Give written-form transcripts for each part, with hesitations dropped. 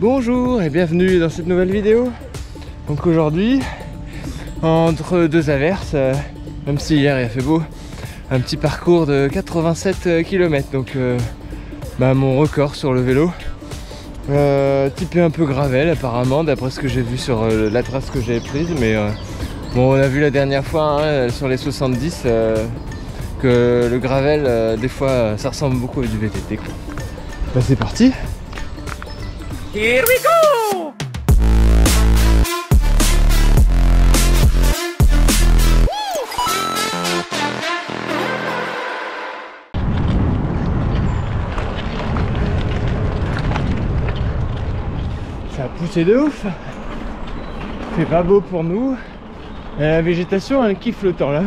Bonjour et bienvenue dans cette nouvelle vidéo. Donc aujourd'hui, entre deux averses, même si hier il a fait beau, un petit parcours de 87 km, donc mon record sur le vélo. Typé un peu gravel apparemment, d'après ce que j'ai vu sur la trace que j'avais prise, mais bon, on a vu la dernière fois sur les 70 que le gravel, des fois, ça ressemble beaucoup à du VTT, quoi. Bah, c'est parti. Here we go! Ça a poussé de ouf. C'est pas beau pour nous. Et la végétation elle kiffe le temps là.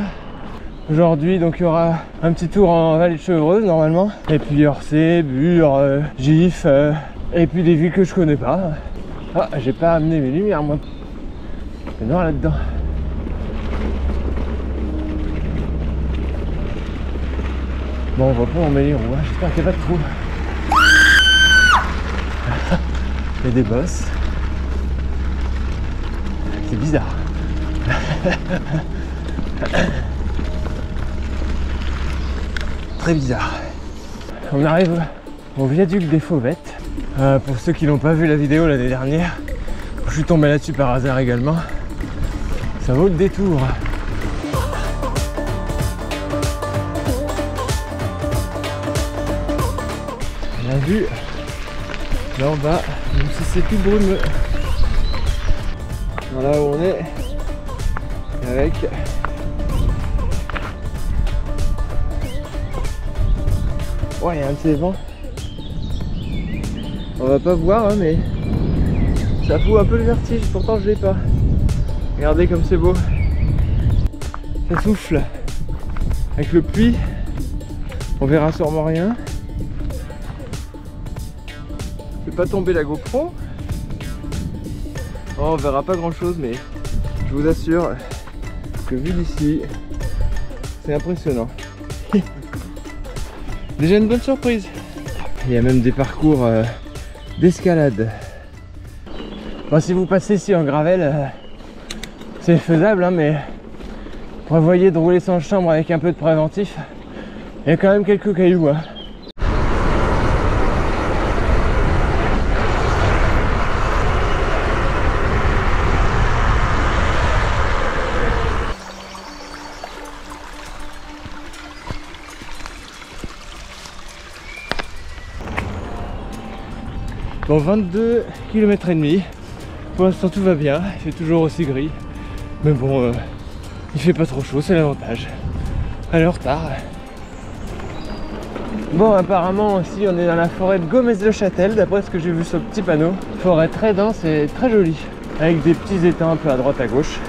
Aujourd'hui donc il y aura un petit tour en vallée de Chevreuse normalement. Et puis Orsay, Bure, Gif. Et puis des villes que je connais pas. Ah, j'ai pas amené mes lumières moi. C'est noir là-dedans. Bon, on va pas en mêler les roues, hein. J'espère qu'il n'y a pas de trou. Il y a des bosses. C'est bizarre. Très bizarre. On arrive au viaduc des Fauvettes. Pour ceux qui n'ont pas vu la vidéo l'année dernière, je suis tombé là-dessus par hasard également. Ça vaut le détour. La vue là en bas, même si c'est tout brumeux. Voilà où on est. Avec ouais, il y a un petit vent. On va pas voir hein, mais ça fout un peu le vertige, pourtant je l'ai pas. Regardez comme c'est beau. Ça souffle. Avec le puits, on verra sûrement rien. Je vais pas tomber la GoPro. Oh, on verra pas grand chose, mais je vous assure que vu d'ici, c'est impressionnant. Déjà une bonne surprise. Il y a même des parcours d'escalade. Bon, si vous passez ici en gravel, c'est faisable, hein, mais prévoyez de rouler sans chambre avec un peu de préventif. Il y a quand même quelques cailloux. Hein. Bon, 22 km et demi. Pour l'instant tout va bien, il fait toujours aussi gris. Mais bon, il fait pas trop chaud, c'est l'avantage. Allez, en retard. Bon, apparemment aussi on est dans la forêt de Gomez-le-Châtel, d'après ce que j'ai vu sur le petit panneau. Forêt très dense et très jolie, avec des petits étangs un peu à droite à gauche.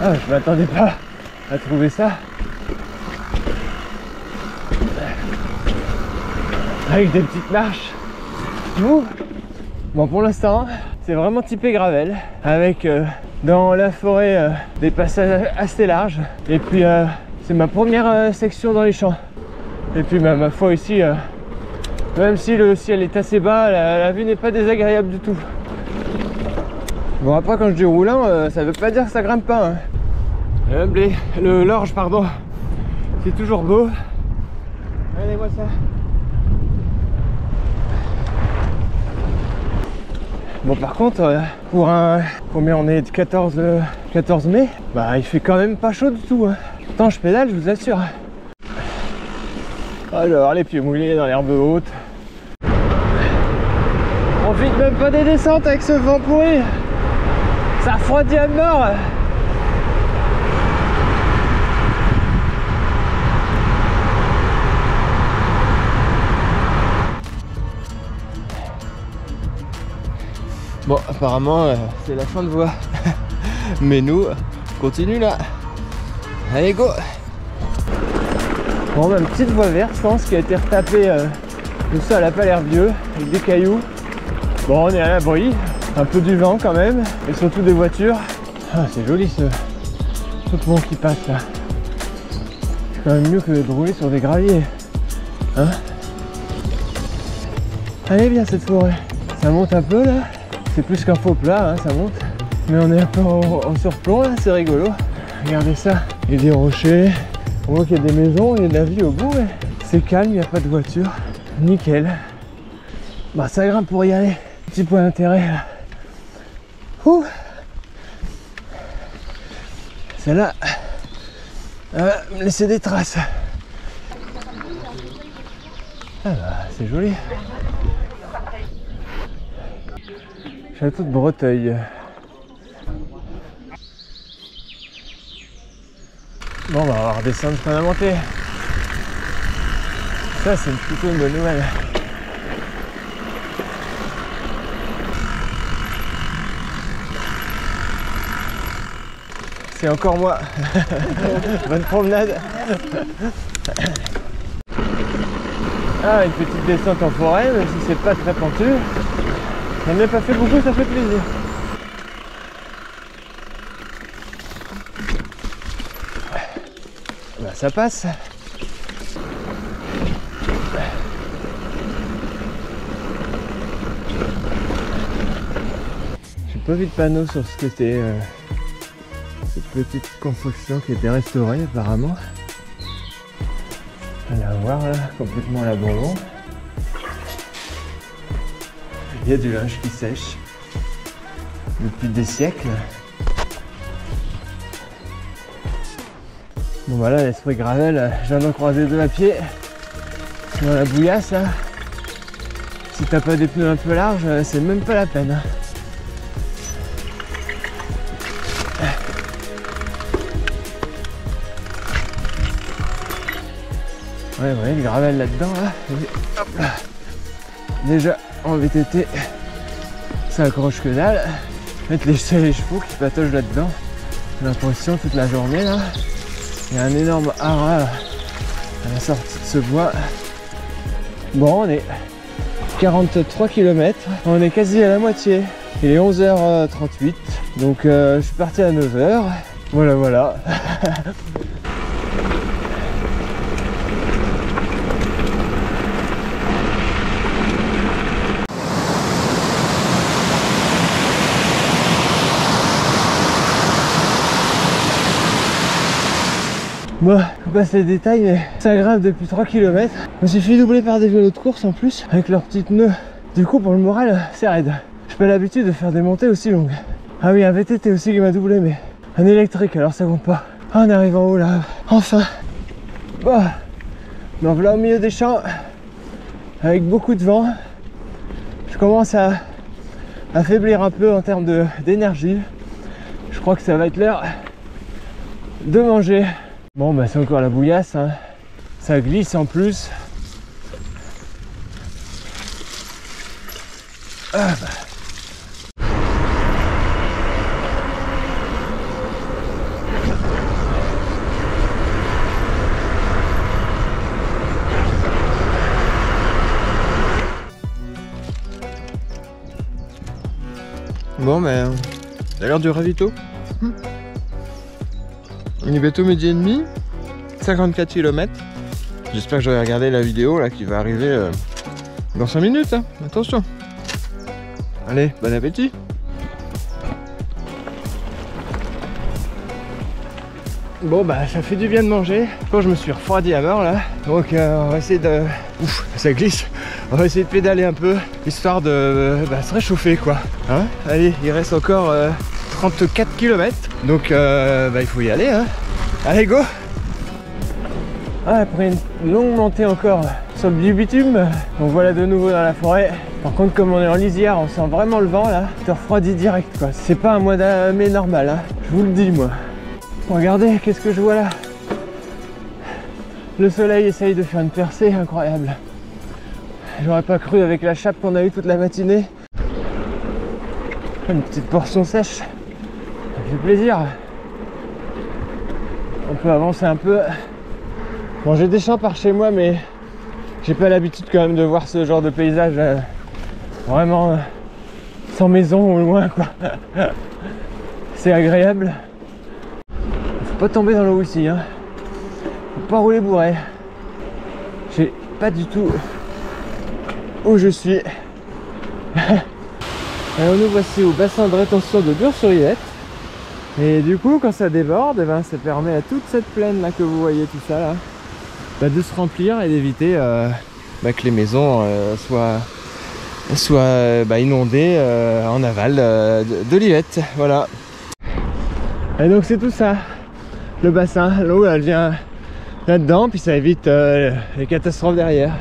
Ah, je m'attendais pas à trouver ça. Avec des petites marches. Bon, pour l'instant, c'est vraiment typé gravel. Avec dans la forêt des passages assez larges. Et puis, c'est ma première section dans les champs. Et puis, ma foi ici, même si le ciel est assez bas, la vue n'est pas désagréable du tout. Bon, après, quand je dis roulant, ça veut pas dire que ça grimpe pas. Hein. L'orge, pardon, c'est toujours beau. Regardez-moi ça. Bon, par contre, pour un... Combien on est? 14 mai, bah il fait quand même pas chaud du tout. Hein. Pourtant, je pédale, je vous assure. Alors, les pieds mouillés dans l'herbe haute. On profite même pas des descentes avec ce vent pourri. Ça refroidit à mort. Bon, apparemment, c'est la fin de voie. Mais nous, on continue là. Allez, go! Bon, une petite voie verte, je pense, qui a été retapée. Tout ça, elle n'a pas l'air vieux, avec des cailloux. Bon, on est à l'abri. Un peu du vent quand même, et surtout des voitures. Ah, c'est joli ce pont qui passe là. C'est quand même mieux que de rouler sur des graviers. Hein? Elle est bien cette forêt. Ça monte un peu là. C'est plus qu'un faux plat, hein, ça monte. Mais on est un peu en surplomb là, c'est rigolo. Regardez ça. Il y a des rochers. On voit qu'il y a des maisons, il y a de la vie au bout. Mais c'est calme, il n'y a pas de voiture. Nickel. Bah ça grimpe pour y aller. Petit point d'intérêt là. Ouh. Celle-là, elle va me laisser des traces. Ah bah, c'est joli. Château de Breteuil. Bon, bah, on va redescendre ce qu'on a monté. Ça, c'est plutôt une bonne nouvelle. C'est encore moi. Bonne promenade. Ah, une petite descente en forêt, même si c'est pas très pentu. J'en ai pas fait beaucoup, ça fait plaisir. Bah, ça passe. J'ai pas vu de panneau sur ce côté. Cette petite construction qui était restaurée apparemment. On va voir là, complètement à l'abandon. Il y a du linge qui sèche depuis des siècles. Bon bah là, l'esprit gravel, je viens d'en croiser deux à pied dans la bouillasse là. Si t'as pas des pneus un peu larges, c'est même pas la peine. Ouais, ouais, le gravel là-dedans, là. Hop là. Déjà, en VTT, ça accroche que dalle. Mettre les chevaux qui patauchent là-dedans. J'ai l'impression toute la journée, là. Il y a un énorme haras à la sortie de ce bois. Bon, on est 43 km. On est quasi à la moitié. Il est 11h38. Donc, je suis parti à 9h. Voilà, voilà. Bon, je passe les détails, mais ça grimpe depuis 3 km. Je me suis fait doubler par des vélos de course en plus, avec leurs petites pneus. Du coup, pour le moral, c'est raide. J'ai pas l'habitude de faire des montées aussi longues. Ah oui, un VTT aussi qui m'a doublé, mais un électrique, alors ça compte pas. Ah, on arrive en haut là, enfin. Bon, donc là au milieu des champs, avec beaucoup de vent, je commence à affaiblir un peu en termes d'énergie. Je crois que ça va être l'heure de manger. Bon bah c'est encore la bouillasse, hein. Ça glisse en plus. Ah bah. Bon ben, c'est l'heure du ravito. On est bientôt midi et demi, 54 km. J'espère que j'aurai regardé la vidéo là qui va arriver dans 5 minutes, hein. Attention. Allez, bon appétit. Bon bah ça fait du bien de manger. Quand je me suis refroidi à mort là. Donc on va essayer de... Ouf, ça glisse. On va essayer de pédaler un peu, histoire de se réchauffer quoi. Hein, allez, il reste encore 34 km. Donc il faut y aller, hein. Allez go. Ah, après une longue montée encore sur le bitume, donc voilà de nouveau dans la forêt. Par contre comme on est en lisière, on sent vraiment le vent là, ça refroidit direct quoi. C'est pas un mois de mai normal, hein. Je vous le dis moi. Regardez, qu'est-ce que je vois là. Le soleil essaye de faire une percée incroyable. J'aurais pas cru avec la chape qu'on a eu toute la matinée. Une petite portion sèche, ça fait plaisir. On peut avancer un peu. Bon, j'ai des champs par chez moi, mais j'ai pas l'habitude quand même de voir ce genre de paysage vraiment sans maison au loin quoi. c'est agréable. Faut pas tomber dans l'eau ici, hein. Faut pas rouler bourré. J'ai pas du tout où je suis. Alors nous voici au bassin de rétention de Bure-sur-Yvette. Et du coup quand ça déborde, eh ben, ça permet à toute cette plaine là que vous voyez, tout ça là, bah, de se remplir et d'éviter que les maisons soient inondées en aval de l'Yvette. Voilà. Et donc c'est tout ça, le bassin. L'eau elle vient là-dedans, puis ça évite les catastrophes derrière.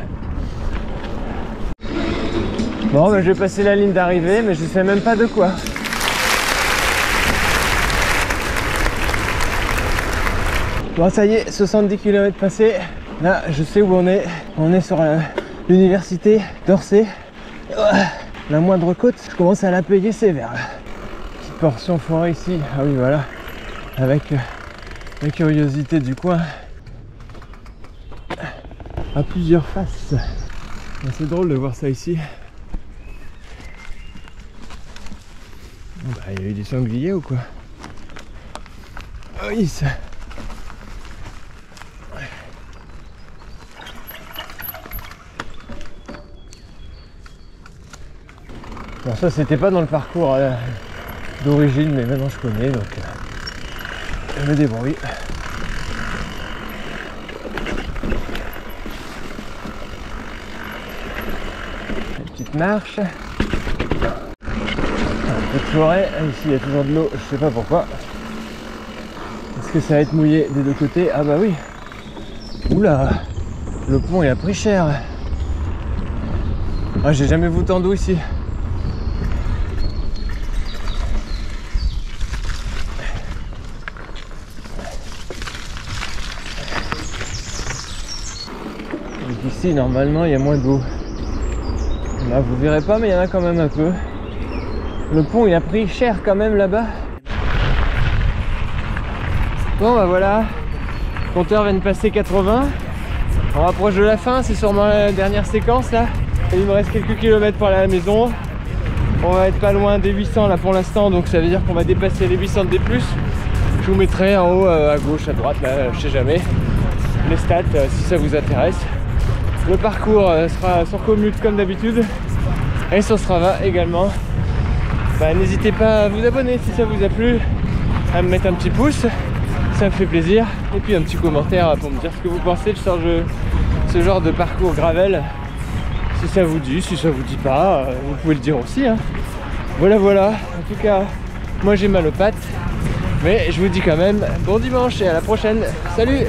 Bon, je vais passer la ligne d'arrivée, mais je sais même pas de quoi. Bon, ça y est, 70 km passés. Là, je sais où on est. On est sur l'université d'Orsay. La moindre côte, je commence à la payer sévère. Petite portion forêt ici. Ah oui, voilà. Avec la curiosité du coin. À plusieurs faces. C'est drôle de voir ça ici. Bah, il y a eu des sangliers ou quoi? Oui, ça. Bon, ça c'était pas dans le parcours d'origine, mais maintenant je connais, donc je me débrouille. Une petite marche. Un peu de forêt. Ici il y a toujours de l'eau, je sais pas pourquoi. Est-ce que ça va être mouillé des deux côtés? Ah bah oui. Oula, le pont il a pris cher. Ah, j'ai jamais vu tant d'eau ici. Ici normalement il y a moins d'eau. Là vous verrez pas, mais il y en a quand même un peu. Le pont il a pris cher quand même là-bas. Bon bah voilà, le compteur vient de passer 80. On rapproche de la fin, c'est sûrement la dernière séquence là. Et il me reste quelques kilomètres pour aller à la maison. On va être pas loin des 800 là pour l'instant, donc ça veut dire qu'on va dépasser les 800 D+. Je vous mettrai en haut à gauche, à droite, là, je sais jamais, les stats si ça vous intéresse. Le parcours sera sur Komoot comme d'habitude et sur Strava également. Bah, n'hésitez pas à vous abonner si ça vous a plu, à me mettre un petit pouce, ça me fait plaisir, et puis un petit commentaire pour me dire ce que vous pensez de ce genre de parcours gravel. Si ça vous dit, si ça vous dit pas, vous pouvez le dire aussi, hein. Voilà, en tout cas moi j'ai mal aux pattes, mais je vous dis quand même bon dimanche et à la prochaine. Salut!